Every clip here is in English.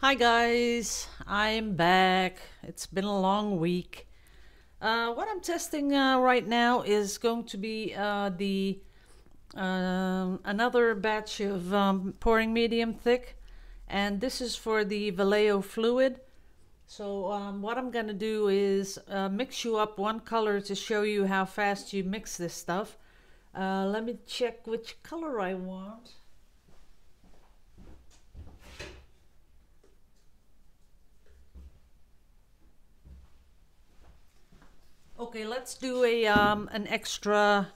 Hi guys, I'm back. It's been a long week. What I'm testing right now is going to be the another batch of pouring medium thick, and this is for the Vallejo fluid. So what I'm going to do is mix you up one color to show you how fast you mix this stuff. Let me check which color I want. Okay, let's do a an extra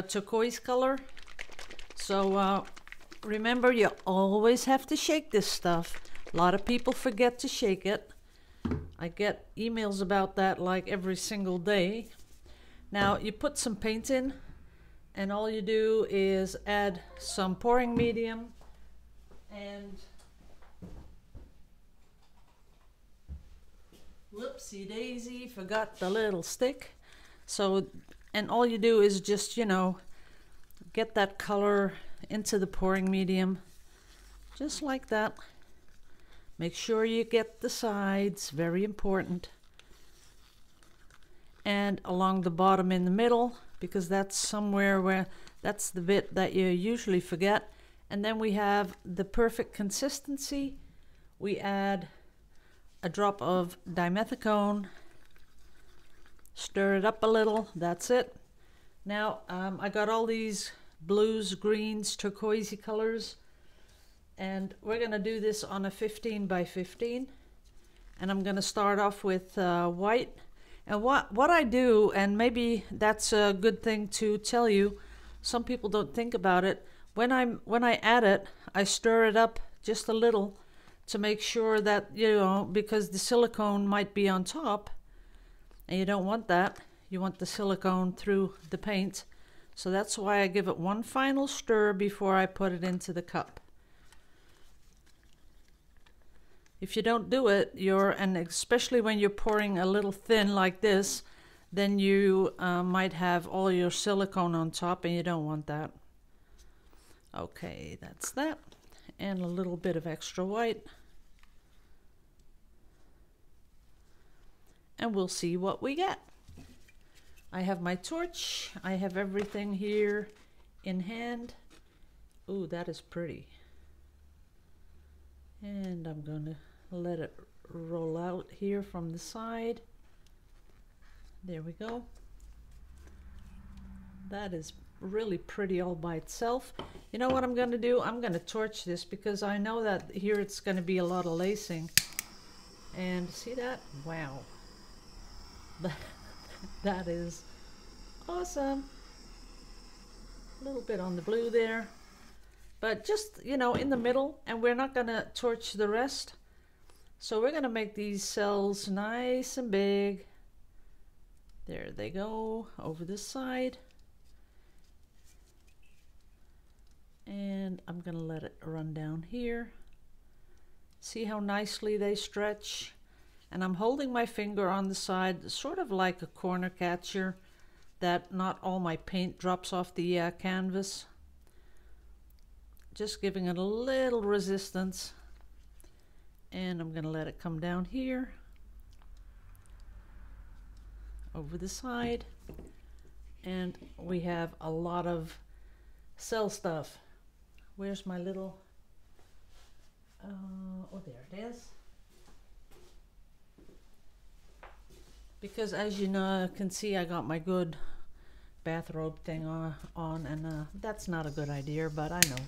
turquoise color. So remember, you always have to shake this stuff. A lot of people forget to shake it. I get emails about that like every single day. Now you put some paint in, and all you do is add some pouring medium and whoopsie daisy, forgot the little stick. So, and all you do is just, get that color into the pouring medium, just like that. Make sure you get the sides, very important. And along the bottom in the middle, because that's somewhere where, that's the bit that you usually forget. And then we have the perfect consistency. We add a drop of dimethicone, stir it up a little, that's it. Now I got all these blues, greens, turquoisey colors, and we're gonna do this on a 15 by 15, and I'm gonna start off with white. And what I do, and maybe that's a good thing to tell you, some people don't think about it, when I add it, I stir it up just a little to make sure that, because the silicone might be on top, and you don't want that. You want the silicone through the paint. So that's why I give it one final stir before I put it into the cup. If you don't do it, and especially when you're pouring a little thin like this, then you might have all your silicone on top, and you don't want that. Okay, that's that. And a little bit of extra white. And we'll see what we get. I have my torch. I have everything here in hand. Ooh, that is pretty. And I'm gonna let it roll out here from the side. There we go. That is really pretty all by itself. You know what I'm gonna do? I'm gonna torch this because I know that here it's gonna be a lot of lacing. And see that? Wow. That is awesome. A little bit on the blue there, but just, in the middle, and we're not gonna torch the rest. So we're gonna make these cells nice and big. There they go, over this side. And I'm gonna let it run down here. See how nicely they stretch? And I'm holding my finger on the side, sort of like a corner catcher, that not all my paint drops off the canvas. Just giving it a little resistance. And I'm gonna let it come down here, over the side. And we have a lot of cell stuff. Where's my little, oh, there it is. Because as you can see, I got my good bathrobe thing on, and that's not a good idea, but I know.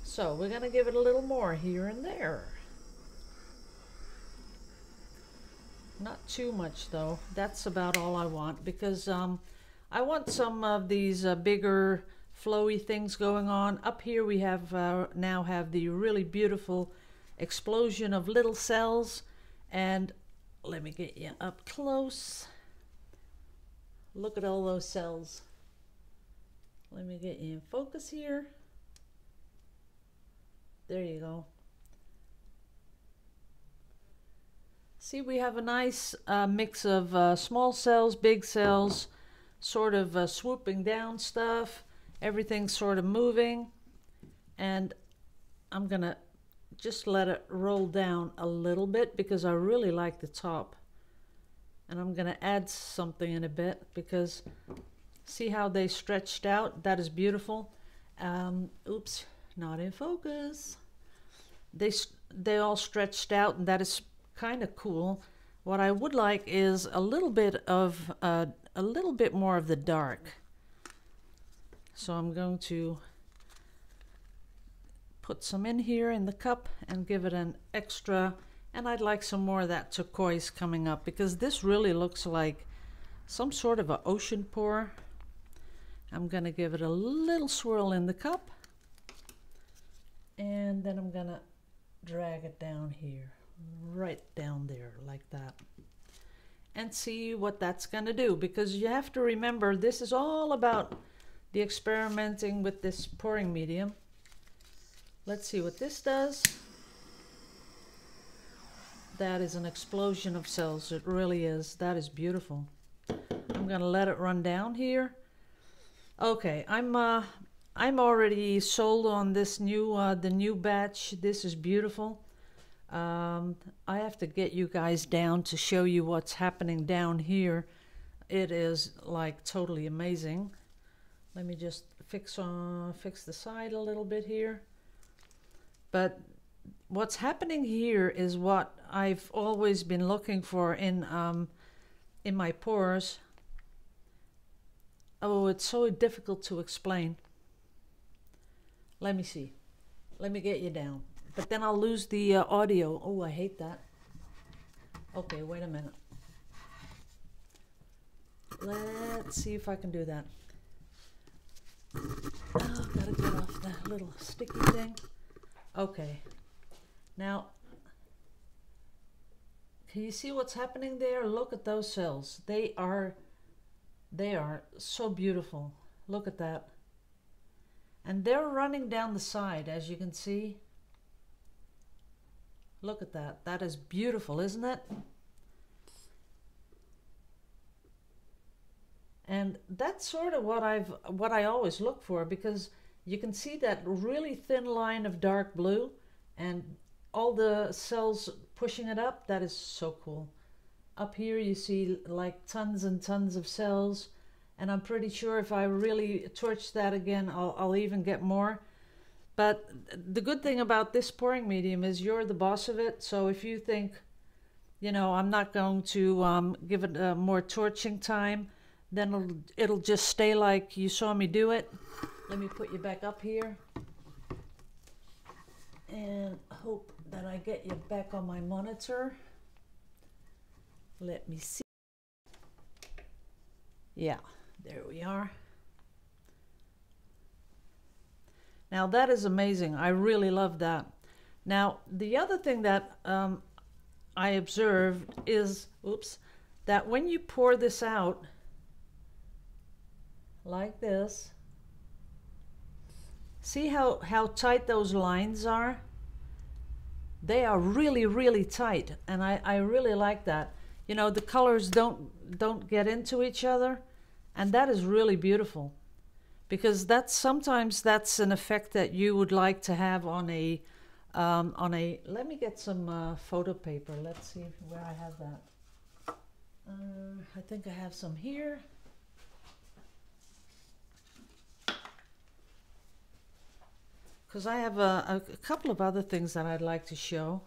So we're gonna give it a little more here and there. Not too much though. That's about all I want, because I want some of these bigger flowy things going on. Up here we have now have the really beautiful explosion of little cells, and let me get you up close. Look at all those cells. Let me get you in focus here. There you go. See, we have a nice mix of small cells, big cells, sort of swooping down stuff. Everything's sort of moving. And I'm gonna just let it roll down a little bit because I really like the top. And I'm going to add something in a bit because see how they stretched out? That is beautiful. Oops, not in focus. They all stretched out, and that is kind of cool. What I would like is a little bit more of the dark. So I'm going to put some in here in the cup and give it an extra, and I'd like some more of that turquoise coming up because this really looks like some sort of an ocean pour. I'm going to give it a little swirl in the cup, and then I'm going to drag it down here, right down there like that, and see what that's going to do, because you have to remember this is all about the experimenting with this pouring medium. Let's see what this does. That is an explosion of cells. It really is. That is beautiful. I'm going to let it run down here. Okay, I'm already sold on this the new batch. This is beautiful. I have to get you guys down to show you what's happening down here. It is like totally amazing. Let me just fix the side a little bit here. But what's happening here is what I've always been looking for in my pours. Oh, it's so difficult to explain. Let me see. Let me get you down. But then I'll lose the audio. Oh, I hate that. Okay, wait a minute. Let's see if I can do that. Oh, gotta get off that little sticky thing. Okay. Now, can you see what's happening there? Look at those cells. They are so beautiful. Look at that. And they're running down the side, as you can see. Look at that. That is beautiful, isn't it? And that's sort of what I always look for, because you can see that really thin line of dark blue and all the cells pushing it up. That is so cool. Up here you see like tons and tons of cells, and I'm pretty sure if I really torch that again, I'll even get more. But the good thing about this pouring medium is you're the boss of it. So if you think, you know, I'm not going to give it more torching time, then it'll just stay like you saw me do it. Let me put you back up here and hope that I get you back on my monitor. Let me see. Yeah, there we are. Now that is amazing. I really love that. Now the other thing that I observed is, oops, that when you pour this out like this, see how tight those lines are? They are really, really tight, and I really like that. You know, the colors don't get into each other, and that is really beautiful, because sometimes that's an effect that you would like to have on a let me get some photo paper. Let's see where I have that. I think I have some here. Because I have a couple of other things that I'd like to show.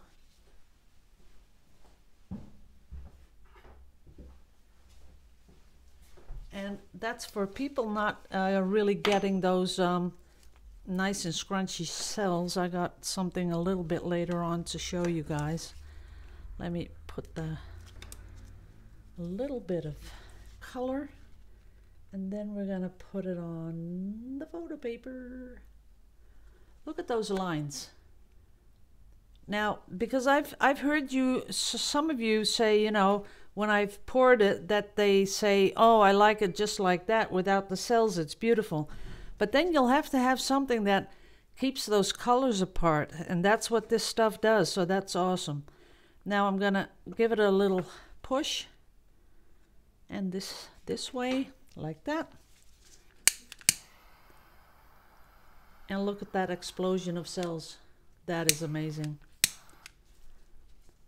And that's for people not really getting those nice and scrunchy cells. I got something a little bit later on to show you guys. Let me put a little bit of color, and then we're going to put it on the photo paper. Look at those lines. Now, because I've heard some of you say, you know, when I've poured it, that they say, oh, I like it just like that without the cells. It's beautiful. But then you'll have to have something that keeps those colors apart, and that's what this stuff does. So that's awesome. Now I'm gonna give it a little push, and this way, like that. And look at that explosion of cells. That is amazing.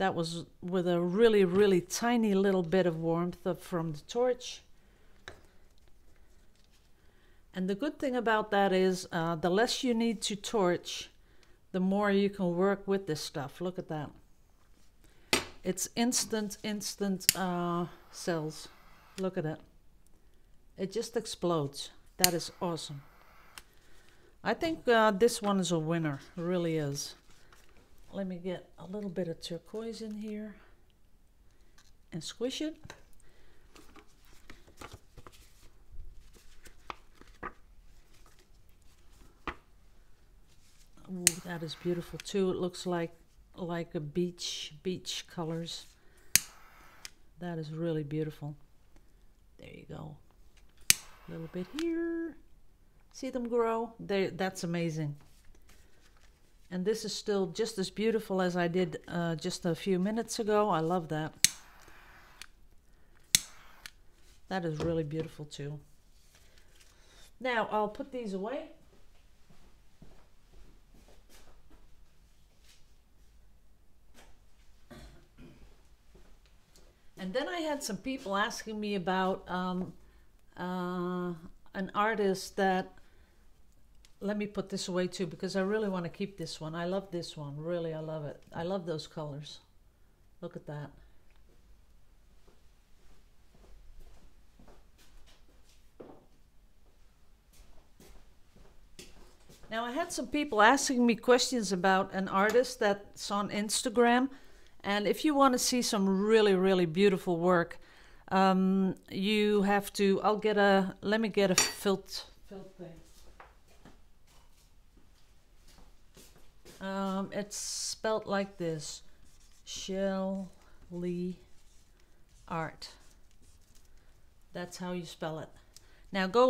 That was with a really, really tiny little bit of warmth from the torch. And the good thing about that is the less you need to torch, the more you can work with this stuff. Look at that. It's instant cells. Look at it. It just explodes. That is awesome. I think this one is a winner. It really is. Let me get a little bit of turquoise in here and squish it. Ooh, that is beautiful too. It looks like a beach colors. That is really beautiful. There you go. A little bit here. See them grow? That's amazing. And this is still just as beautiful as I did just a few minutes ago. I love that. That is really beautiful too. Now I'll put these away. And then I had some people asking me about an artist that, let me put this away too, because I really want to keep this one. I love this one. Really, I love it. I love those colors. Look at that. Now, I had some people asking me questions about an artist that's on Instagram. And if you want to see some really, really beautiful work, you have to, let me get a felt thing. It's spelt like this, Shelly Art. That's how you spell it. Now go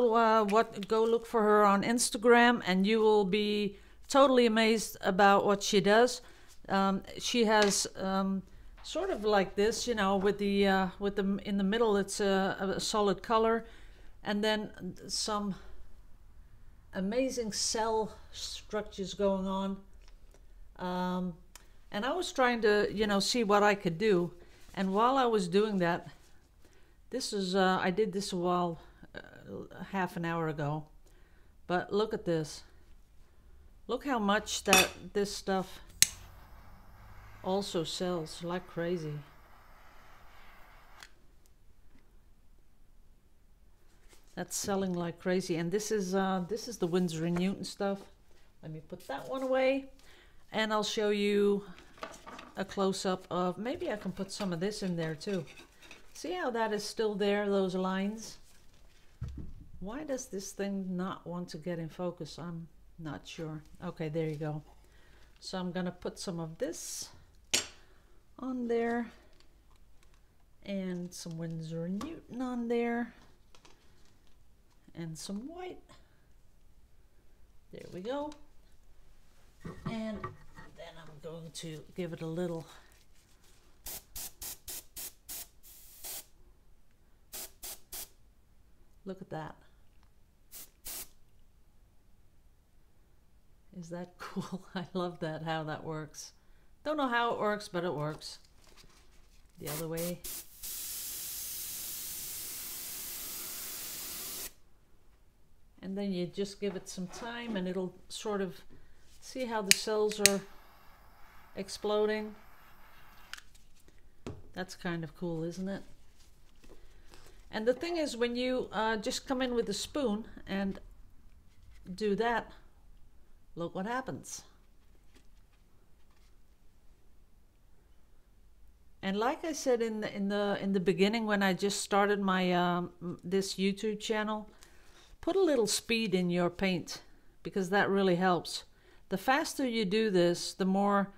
look for her on Instagram, and you will be totally amazed about what she does. She has sort of like this, you know, with the in the middle it's a solid color, and then some amazing cell structures going on. And I was trying to, you know, see what I could do. And while I was doing that, this is I did this a while, half an hour ago. But look at this. Look how much this stuff also sells like crazy. That's selling like crazy. And this is the Winsor & Newton stuff. Let me put that one away, and I'll show you a close-up of, maybe I can put some of this in there too. See how that is still there, those lines? Why does this thing not want to get in focus? I'm not sure. Okay, there you go. So I'm gonna put some of this on there and some Winsor & Newton on there and some white. There we go. And then I'm going to give it a little look at that. Is that cool? I love that, how that works. Don't know how it works, but it works. The other way. And then you just give it some time and it'll sort of, see how the cells are exploding? That's kind of cool, isn't it? And the thing is, when you just come in with a spoon and do that, look what happens. And like I said in the beginning, when I just started my this YouTube channel, put a little speed in your paint, because that really helps. The faster you do this, the more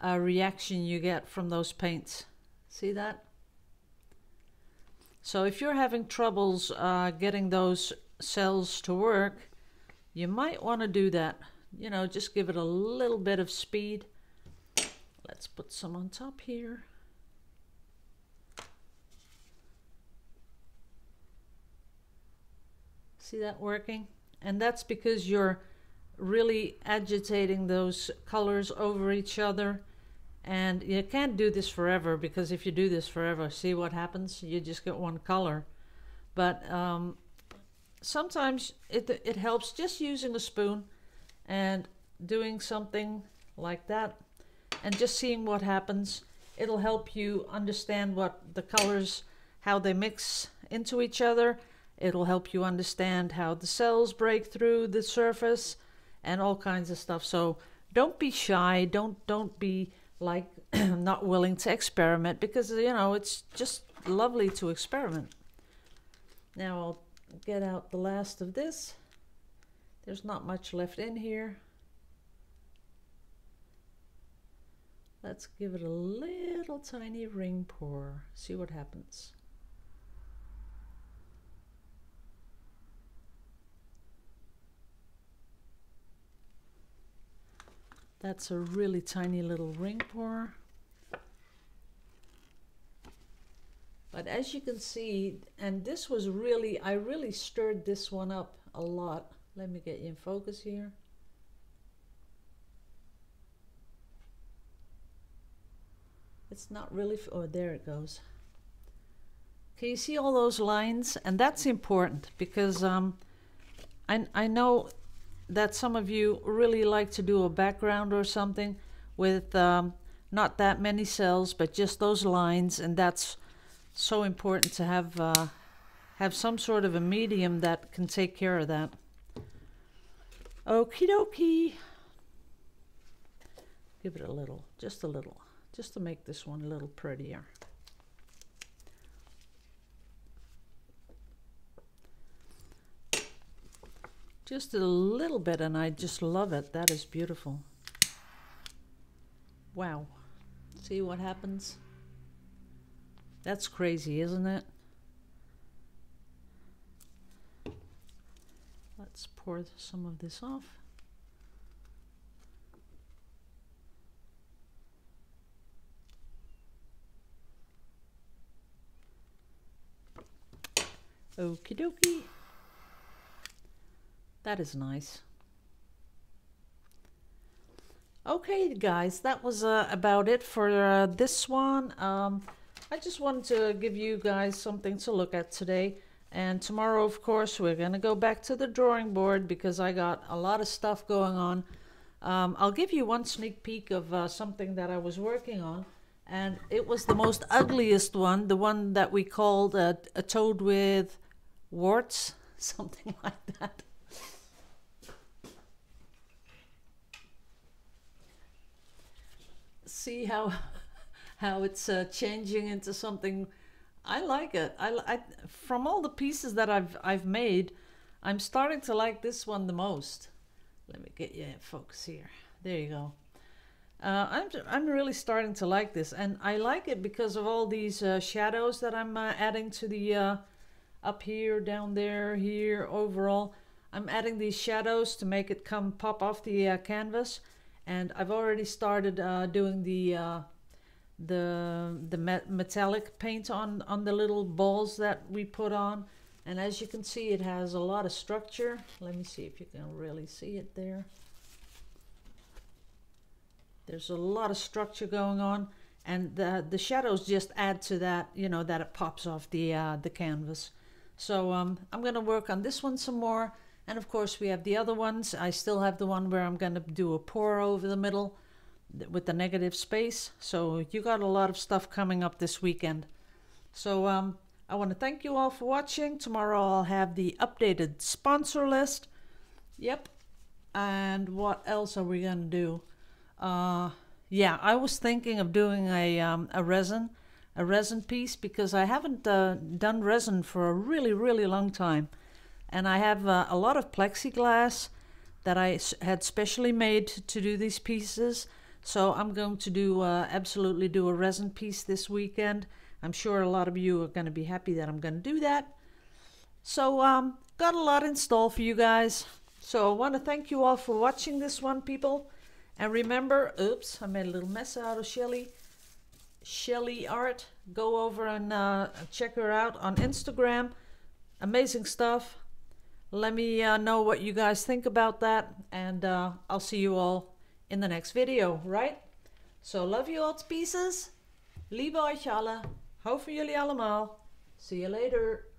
reaction you get from those paints. See that? So if you're having troubles getting those cells to work, you might want to do that. You know, just give it a little bit of speed. Let's put some on top here. See that working? And that's because you're really agitating those colors over each other, And you can't do this forever, because if you do this forever, see what happens? You just get one color. But sometimes it helps just using a spoon and doing something like that and just seeing what happens. It'll help you understand what the colors, how they mix into each other. It'll help you understand how the cells break through the surface and all kinds of stuff. So don't be shy. Don't be like not willing to experiment, because you know it's just lovely to experiment. Now I'll get out the last of this. There's not much left in here. Let's give it a little tiny ring pour. See what happens. That's a really tiny little ring pour. But as you can see, and this was really, I really stirred this one up a lot. Let me get you in focus here. It's not really, oh, there it goes. Can you see all those lines? And that's important, because I know that some of you really like to do a background or something with not that many cells, but just those lines, and that's so important to have some sort of a medium that can take care of that. Okie dokie. Give it a little, just to make this one a little prettier. Just a little bit, and I just love it. That is beautiful. Wow. See what happens? That's crazy, isn't it? Let's pour some of this off. Okie dokie. That is nice. Okay, guys, that was about it for this one. I just wanted to give you guys something to look at today. And tomorrow, of course, we're going to go back to the drawing board, because I got a lot of stuff going on. I'll give you one sneak peek of something that I was working on. And it was the most ugliest one, the one that we called a toad with warts, something like that. See how it's changing into something. I like it. I from all the pieces that I've made, I'm starting to like this one the most. Let me get you in focus here. There you go. I'm really starting to like this, and I like it because of all these shadows that I'm adding to the up here, down there, here, overall. I'm adding these shadows to make it pop off the canvas, and I've already started doing the metallic paint on the little balls that we put on. And as you can see, it has a lot of structure. Let me see if you can really see it there. There's a lot of structure going on, and the shadows just add to that, you know, that it pops off the canvas. So I'm going to work on this one some more, and of course we have the other ones. I still have the one where I'm going to do a pour over the middle with the negative space. So you got a lot of stuff coming up this weekend. So I want to thank you all for watching. Tomorrow I'll have the updated sponsor list. Yep. And what else are we going to do? Yeah, I was thinking of doing a resin piece, because I haven't done resin for a really long time. And I have a lot of plexiglass that I had specially made to do these pieces. So I'm going to do absolutely do a resin piece this weekend. I'm sure a lot of you are going to be happy that I'm going to do that. So got a lot in store for you guys. So I want to thank you all for watching this one, people. And remember, oops, I made a little mess out of Shelly Art. Go over and check her out on Instagram. Amazing stuff. Let me know what you guys think about that. And I'll see you all in the next video, right? So love you all pieces. Liebe euch alle. Hou van jullie allemaal. See you later.